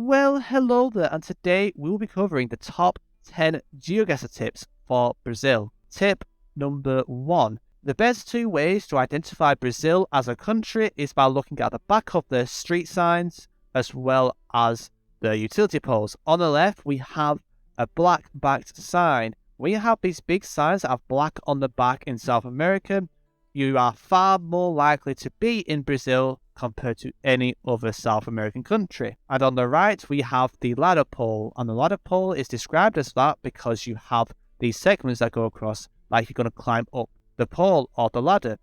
Well, hello there, and today we will be covering the top 10 GeoGuessr tips for Brazil. Tip number 1. The best two ways to identify Brazil as a country is by looking at the back of the street signs as well as the utility poles. On the left, we have a black-backed sign. When you have these big signs that have black on the back in South America, you are far more likely to be in Brazil compared to any other South American country. And on the right, we have the ladder pole. And the ladder pole is described as that because you have these segments that go across like you're going to climb up the pole or the ladder.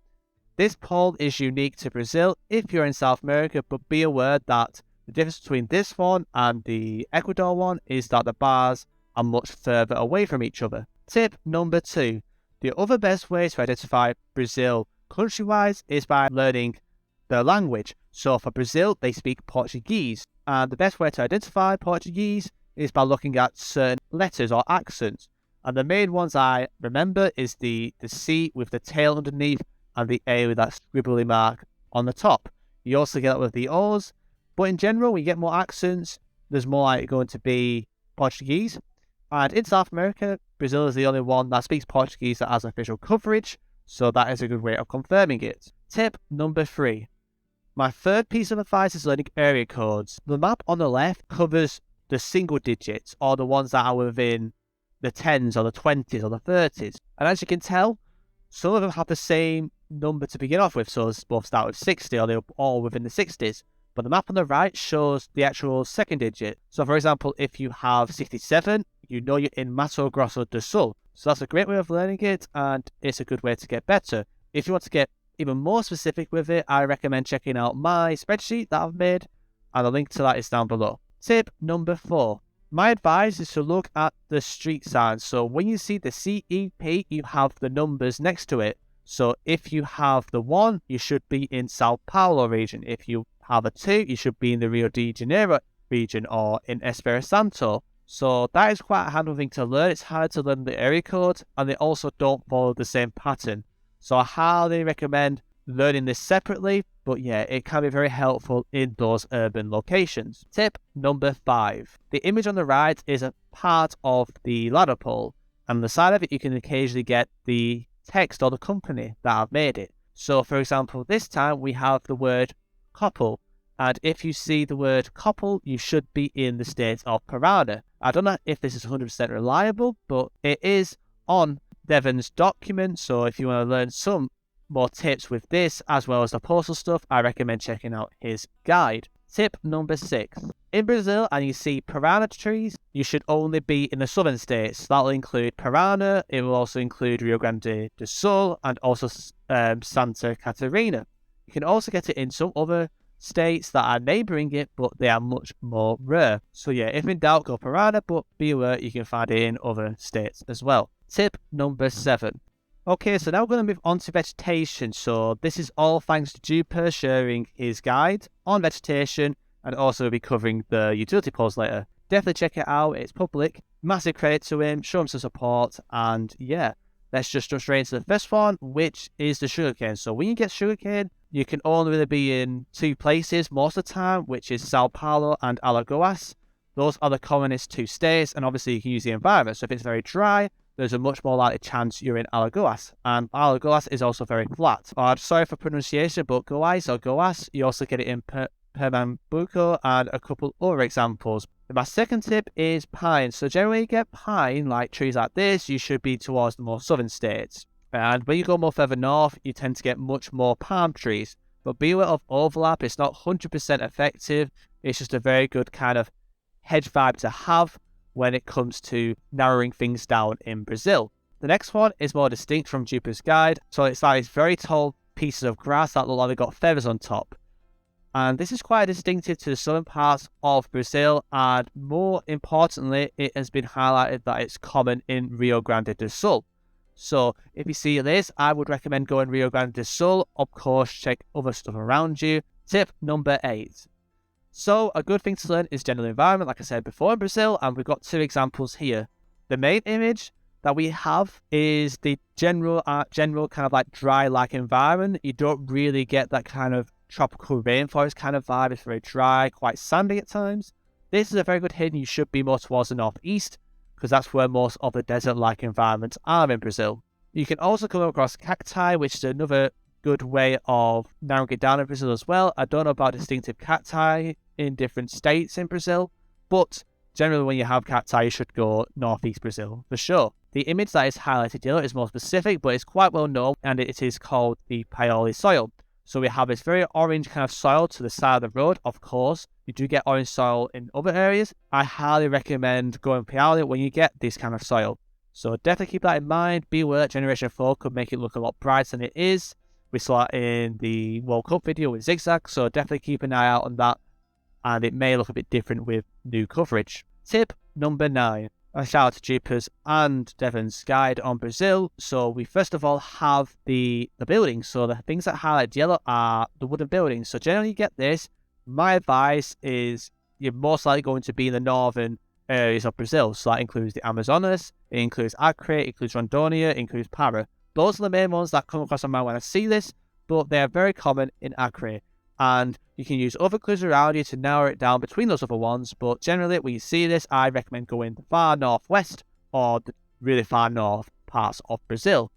This pole is unique to Brazil if you're in South America, but be aware that the difference between this one and the Ecuador one is that the bars are much further away from each other. Tip number 2. The other best way to identify Brazil country-wise is by learning the language. So for Brazil, they speak Portuguese. And the best way to identify Portuguese is by looking at certain letters or accents. And the main ones I remember is the C with the tail underneath and the A with that scribbly mark on the top. You also get that with the O's. But in general, when you get more accents, there's more likely going to be Portuguese. And in South America, Brazil is the only one that speaks Portuguese that has official coverage, so that is a good way of confirming it. Tip number 3. My third piece of advice is learning area codes. The map on the left covers the single digits, or the ones that are within the 10s or the 20s or the 30s. And as you can tell, some of them have the same number to begin off with, so both start with 60 or they're all within the 60s. But the map on the right shows the actual second digit. So for example, if you have 67, you know you're in Mato Grosso do Sul. So that's a great way of learning it, and it's a good way to get better. If you want to get even more specific with it, I recommend checking out my spreadsheet that I've made, and the link to that is down below. Tip number 4. My advice is to look at the street signs. So when you see the CEP, you have the numbers next to it. So if you have the 1, you should be in Sao Paulo region. If you have a 2, you should be in the Rio de Janeiro region or in Espírito Santo. So that is quite a handy thing to learn. It's hard to learn the area code, and they also don't follow the same pattern. So I highly recommend learning this separately, but yeah, it can be very helpful in those urban locations. Tip number 5. The image on the right is a part of the ladder pole, and on the side of it you can occasionally get the text or the company that have made it. So for example, this time we have the word couple, and if you see the word couple, you should be in the state of Purana. I don't know if this is 100% reliable, but it is on Devon's document, so if you want to learn some more tips with this as well as the postal stuff, I recommend checking out his guide. Tip number 6. In Brazil, and you see Purana Trees, you should only be in the southern states. That will include Purana, it will also include Rio Grande do Sul, and also Santa Catarina. You can also get it in some other states that are neighbouring it, but they are much more rare. So yeah, if in doubt, go Purana, but be aware you can find it in other states as well. Tip number 7. Okay, so now we're going to move on to vegetation. So this is all thanks to Juper sharing his guide on vegetation, and also we'll be covering the utility poles later. Definitely check it out, it's public. Massive credit to him, show him some support, and yeah, let's just jump straight into the first one, which is the sugarcane. So when you get sugarcane, you can only really be in 2 places most of the time, which is Sao Paulo and Alagoas. Those are the commonest 2 states, and obviously you can use the environment. So if it's very dry, there's a much more likely chance you're in Alagoas. And Alagoas is also very flat. Sorry for pronunciation, but Goiás or Goiás, you also get it in Pernambuco and a couple other examples. My second tip is pine. So generally you get pine, like trees like this, you should be towards the more southern states. And when you go more further north, you tend to get much more palm trees. But be aware of overlap, it's not 100% effective. It's just a very good kind of hedge vibe to have when it comes to narrowing things down in Brazil. The next one is more distinct from Juper's guide. So it's like these very tall pieces of grass that look like they've got feathers on top. And this is quite distinctive to the southern parts of Brazil, and more importantly, it has been highlighted that it's common in Rio Grande do Sul. So if you see this, I would recommend going Rio Grande do Sul. Of course, check other stuff around you. Tip number 8. So a good thing to learn is general environment, like I said before in Brazil, and we've got 2 examples here. The main image that we have is the general kind of like dry-like environment. You don't really get that kind of tropical rainforest kind of vibe. It's very dry, quite sandy at times. This is a very good hint. You should be more towards the northeast, because that's where most of the desert-like environments are in Brazil. You can also come across cacti, which is another good way of narrowing it down in Brazil as well. I don't know about distinctive cacti in different states in Brazil, but generally when you have cacti, you should go northeast Brazil for sure. The image that is highlighted yellow is more specific, but it's quite well known, and it is called the Paoli soil. So we have this very orange kind of soil to the side of the road. Of course, you do get orange soil in other areas. I highly recommend going Paoli when you get this kind of soil. So definitely keep that in mind. Be aware Generation 4 could make it look a lot brighter than it is. We saw it in the World Cup video with Zigzag, so definitely keep an eye out on that. And it may look a bit different with new coverage. Tip number 9. A shout out to Jeepers and Devon's guide on Brazil. So we first of all have the buildings. So the things that highlight yellow are the wooden buildings. So generally you get this. My advice is you're most likely going to be in the northern areas of Brazil. So that includes the Amazonas, it includes Acre, it includes Rondônia, it includes Para. Those are the main ones that come across my mind when I see this, but they are very common in Acre. And you can use other clues around you to narrow it down between those other ones, but generally when you see this, I recommend going the far northwest or the really far north parts of Brazil.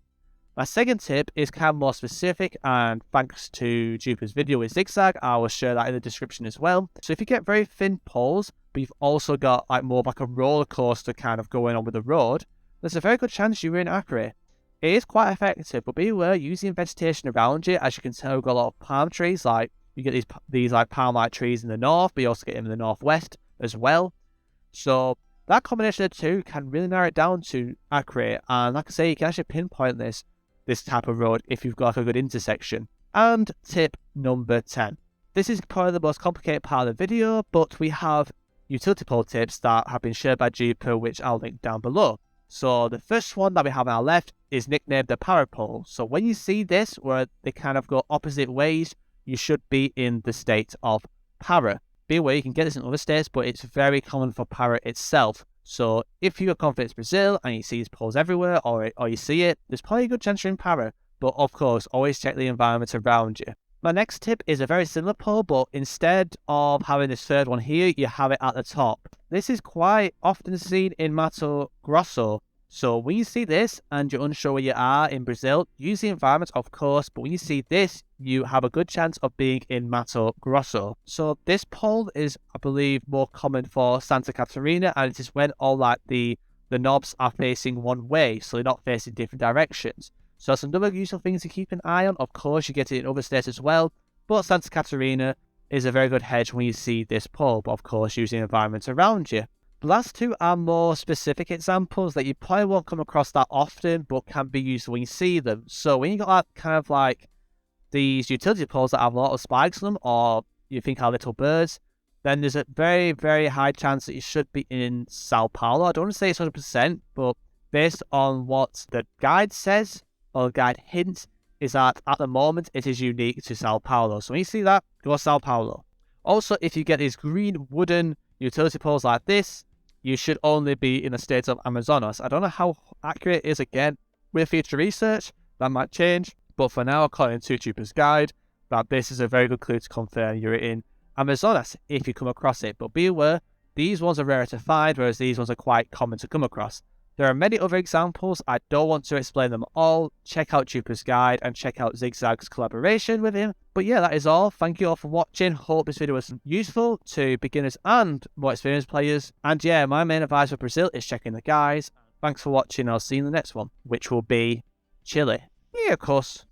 My second tip is kind of more specific, and thanks to Jupiter's video with Zigzag, I will share that in the description as well. So if you get very thin poles, but you've also got like more like a roller coaster kind of going on with the road, there's a very good chance you're in Acre. It is quite effective, but be aware using vegetation around you. As you can tell, we've got a lot of palm trees. Like you get these like palm-like trees in the north, but you also get them in the northwest as well. So that combination of the two can really narrow it down to Acre. And like I say, you can actually pinpoint this type of road if you've got a good intersection. And tip number 10. This is probably the most complicated part of the video, but we have utility pole tips that have been shared by Jupiter, which I'll link down below. So the first one that we have on our left is nicknamed the power pole. So when you see this, where they kind of go opposite ways, you should be in the state of Para. Be aware you can get this in other states, but it's very common for Para itself. So if you are confident it's Brazil and you see these poles everywhere, or you see it, there's probably a good chance you're in Para. But of course, always check the environment around you. My next tip is a very similar pole, but instead of having this third one here, you have it at the top. This is quite often seen in Mato Grosso. So when you see this and you're unsure where you are in Brazil, use the environment of course, but when you see this, you have a good chance of being in Mato Grosso. So this pole is, I believe, more common for Santa Catarina, and it is when all like the knobs are facing one way, so they're not facing different directions. So that's another useful thing to keep an eye on. Of course, you get it in other states as well, but Santa Catarina is a very good hedge when you see this pole, but of course, use the environment around you. The last two are more specific examples that you probably won't come across that often, but can be useful when you see them. So when you got that kind of like these utility poles that have a lot of spikes on them, or you think are little birds, then there's a very, very high chance that you should be in Sao Paulo. I don't want to say it's 100%, but based on what the guide says, or guide hints, is that at the moment it is unique to Sao Paulo. So when you see that, go Sao Paulo. Also, if you get these green wooden utility poles like this, you should only be in the state of Amazonas. I don't know how accurate it is again. With future research, that might change. But for now, according to Jupiter's guide, that this is a very good clue to confirm you're in Amazonas if you come across it. But be aware, these ones are rare to find, whereas these ones are quite common to come across. There are many other examples. I don't want to explain them all. Check out Jupiter's guide and check out Zigzag's collaboration with him. But yeah, that is all. Thank you all for watching. Hope this video was useful to beginners and more experienced players. And yeah, my main advice for Brazil is checking the guides. Thanks for watching. I'll see you in the next one, which will be Chile. Yeah, of course.